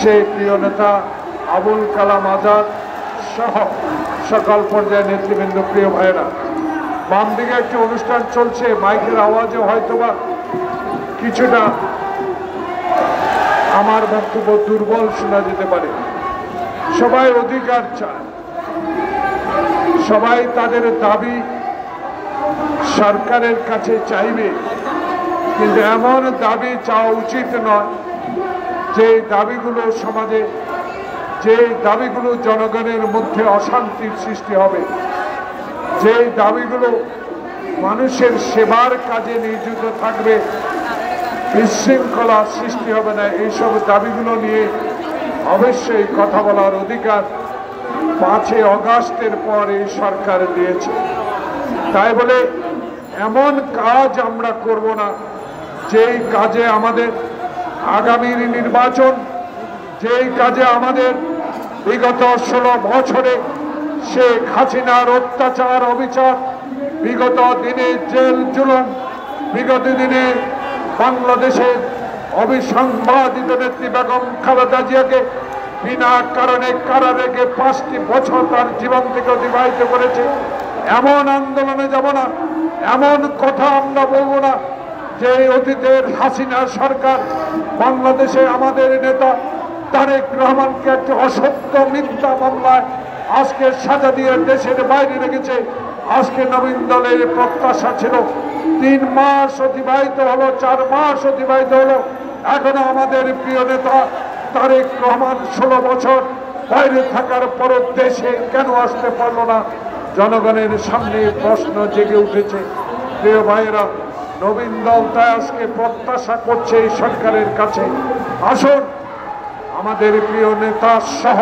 সেই প্রিয় নেতা আবুল কালাম আজাদ সহ সকল পর্যায়ের নেতৃবৃন্দ, প্রিয় ভাইয়েরা, বাম দিকে একটি অনুষ্ঠান চলছে, মাইকের আওয়াজে হয়তোবা কিছুটা আমার বক্তব্য দুর্বল শোনা যেতে পারে। সবাই অধিকার চায়, সবাই তাদের দাবি সরকারের কাছে চাইবে, কিন্তু এমন দাবি চাওয়া উচিত নয় যে দাবিগুলো সমাজে, যে দাবিগুলো জনগণের মধ্যে অশান্তির সৃষ্টি হবে, যে দাবিগুলো মানুষের সেবার কাজে নিয়োজিত থাকবে, বিশৃঙ্খলা সৃষ্টি হবে না। এইসব দাবিগুলো নিয়ে অবশ্যই কথা বলার অধিকার 5 আগস্টের পর এই সরকার দিয়েছে। তাই বলে এমন কাজ আমরা করব না যেই কাজে আমাদের আগামীর নির্বাচন, যেই কাজে আমাদের বিগত 16 বছরে শেখ হাসিনার অত্যাচার অবিচার, বিগত দিনে জেল জুলুম, বিগত দিনে বাংলাদেশের অবিসংবাদিত নেত্রী বেগম খালেদা জিয়াকে বিনা কারণে কারা রেখে 5টি বছর তার জীবন থেকে অতিবাহিত করেছে, এমন আন্দোলনে যাব না, এমন কথা আমরা বলবো না যে অতীতের হাসিনা সরকার বাংলাদেশে আমাদের নেতা তারেক রহমানকে একটি অসত্য মিথ্যা মামলায় আজকে সাজা দিয়ে দেশের বাইরে রেখেছে। আজকে নবীন দলের প্রত্যাশা ছিল 3 মাস অতিবাহিত হলো, 4 মাস অতিবাহিত হলো, এখনো আমাদের প্রিয় নেতা তারেক রহমান 16 বছর বাইরে থাকার পরও দেশে কেন আসতে পারল না? জনগণের সামনে প্রশ্ন জেগে উঠেছে। প্রিয় ভাইয়েরা, নবীন দল তাই আজকে প্রত্যাশা করছে এই সরকারের কাছে, আসুন আমাদের প্রিয় নেতা সহ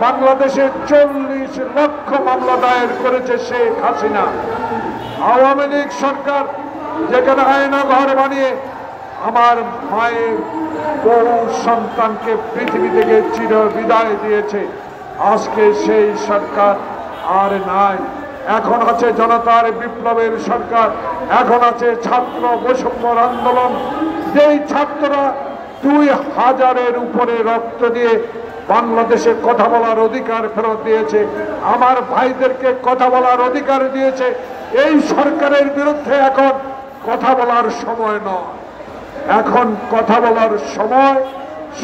বাংলাদেশে 40 লক্ষ মামলা দায়ের করেছে শেখ হাসিনা। আওয়ামী লীগ সরকার যেখানে আয়না ঘর বানিয়ে আমার মায়ের বউ সন্তানকে পৃথিবী থেকে চির বিদায় দিয়েছে, আজকে সেই সরকার আর নাই। এখন আছে জনতার বিপ্লবের সরকার, এখন আছে ছাত্র বৈষম্যর আন্দোলন। যেই ছাত্ররা 2000-এর উপরে রক্ত দিয়ে বাংলাদেশে কথা বলার অধিকার ফেরত দিয়েছে, আমার ভাইদেরকে কথা বলার অধিকার দিয়েছে, এই সরকারের বিরুদ্ধে এখন কথা বলার সময় নয়। এখন কথা বলার সময়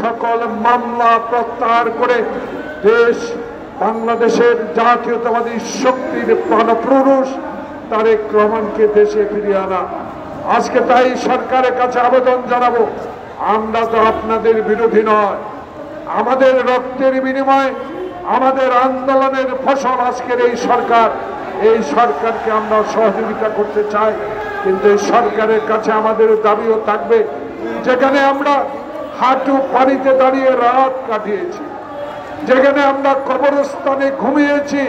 সকল মামলা প্রত্যাহার করে দেশ বাংলাদেশের জাতীয়তাবাদী শক্তির প্রাণপুরুষ তারেক রহমানকে দেশে ফিরিয়ে আনা। আজকে তাই সরকারের কাছে আবেদন জানাবো, আমরা তো আপনাদের বিরোধী নয়, আমাদের রক্তের বিনিময়ে আমাদের আন্দোলনের ফসল আজকের এই সরকার। এই সরকারকে আমরা সহযোগিতা করতে চাই, কিন্তু এই সরকারের কাছে আমাদের দাবিও থাকবে, যেখানে আমরা হাঁটু পানিতে দাঁড়িয়ে রাত কাটিয়েছি, যেখানে আমরা কবরস্থানে ঘুমিয়েছি,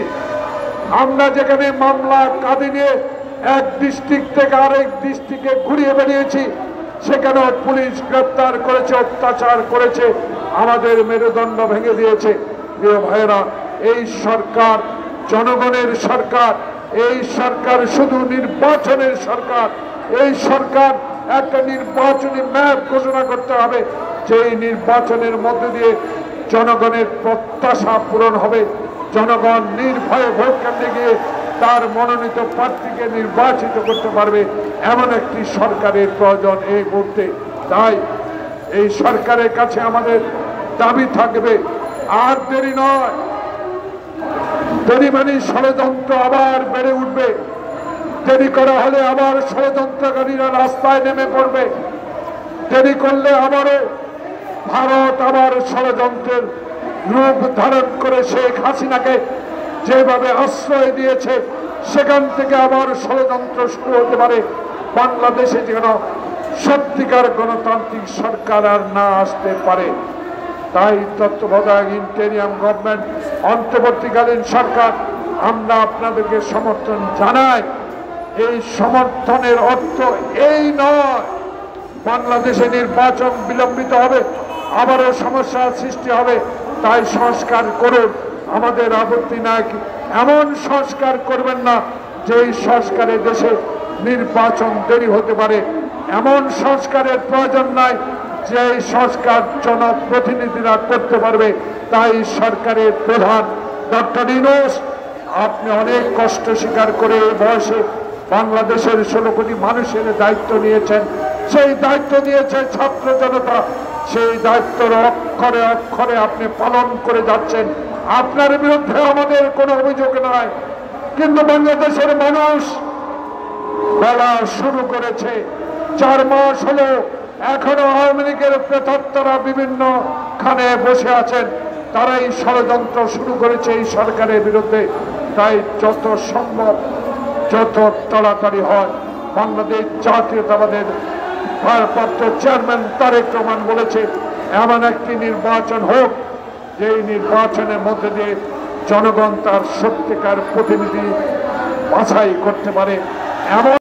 আমরা যেখানে মামলা কাঁধে নিয়ে এক ডিস্ট্রিক্ট থেকে আরেক ডিস্ট্রিক্টে ঘুরিয়ে বেরিয়েছি, সেখানেও পুলিশ গ্রেপ্তার করেছে, অত্যাচার করেছে, আমাদের মেরুদণ্ড ভেঙে দিয়েছে। প্রিয় ভাইয়েরা, এই সরকার জনগণের সরকার, এই সরকার শুধু নির্বাচনের সরকার। এই সরকার একটা নির্বাচনী ম্যাপ ঘোষণা করতে হবে, যেই নির্বাচনের মধ্যে দিয়ে জনগণের প্রত্যাশা পূরণ হবে, জনগণ নির্ভয়ে ভোট কেন্দ্রে গিয়ে তার মনোনীত প্রার্থীকে নির্বাচিত করতে পারবে, এমন একটি সরকারের প্রয়োজন এই মুহূর্তে। তাই এই সরকারের কাছে আমাদের দাবি থাকবে, আর দেরি নয়, দেরি মানে ষড়যন্ত্র আবার বেড়ে উঠবে, দেরি করা হলে আবার ষড়যন্ত্রকারীরা রাস্তায় নেমে পড়বে, দেরি করলে আবারও ভারত আবার ষড়যন্ত্রের রূপ ধারণ করে শেখ হাসিনাকে যেভাবে আশ্রয় দিয়েছে, সেখান থেকে আবার ষড়যন্ত্র শুরু হতে পারে। বাংলাদেশে যেন সত্যিকার গণতান্ত্রিক সরকার আর না আসতে পারে। তাই তত্ত্বাবধায়ক ইন্টেরিয়াম গভর্নমেন্ট, অন্তর্বর্তীকালীন সরকার, আমরা আপনাদেরকে সমর্থন জানাই। এই সমর্থনের অর্থ এই নয় বাংলাদেশে নির্বাচন বিলম্বিত হবে, আবারও সমস্যার সৃষ্টি হবে, তাই সংস্কার করুন, আমাদের আপত্তি নাই। এমন সংস্কার করবেন না যেই সংস্কারে দেশে নির্বাচন দেরি হতে পারে, এমন সংস্কারের প্রয়োজন নাই যে সংস্কার জনপ্রতিনিধিরা করতে পারবে তাই সরকারের প্রধান ডক্টর ইউনূস, আপনি অনেক কষ্ট স্বীকার করে এই বয়সে বাংলাদেশের 16 কোটি মানুষের দায়িত্ব নিয়েছেন। সেই দায়িত্ব দিয়েছে ছাত্র জনতা, সেই দায়িত্বের অক্ষরে অক্ষরে আপনি পালন করে যাচ্ছেন। আপনার বিরুদ্ধে আমাদের কোনো অভিযোগ নাই, কিন্তু বাংলাদেশের মানুষ বলা শুরু করেছে। 4 মাস হলো এখনো আওয়ামী লীগের প্রেতাত্মারা বিভিন্ন খানে বসে আছেন, তারাই ষড়যন্ত্র শুরু করেছে এই সরকারের বিরুদ্ধে। তাই যত সম্ভব যত তাড়াতাড়ি হয়, বাংলাদেশ জাতীয়তাবাদের ভারপ্রাপ্ত চেয়ারম্যান তারেক রহমান বলেছে এমন একটি নির্বাচন হোক যেই নির্বাচনের মধ্যে দিয়ে জনগণ তার সত্যিকার প্রতিনিধি বাছাই করতে পারে। এমন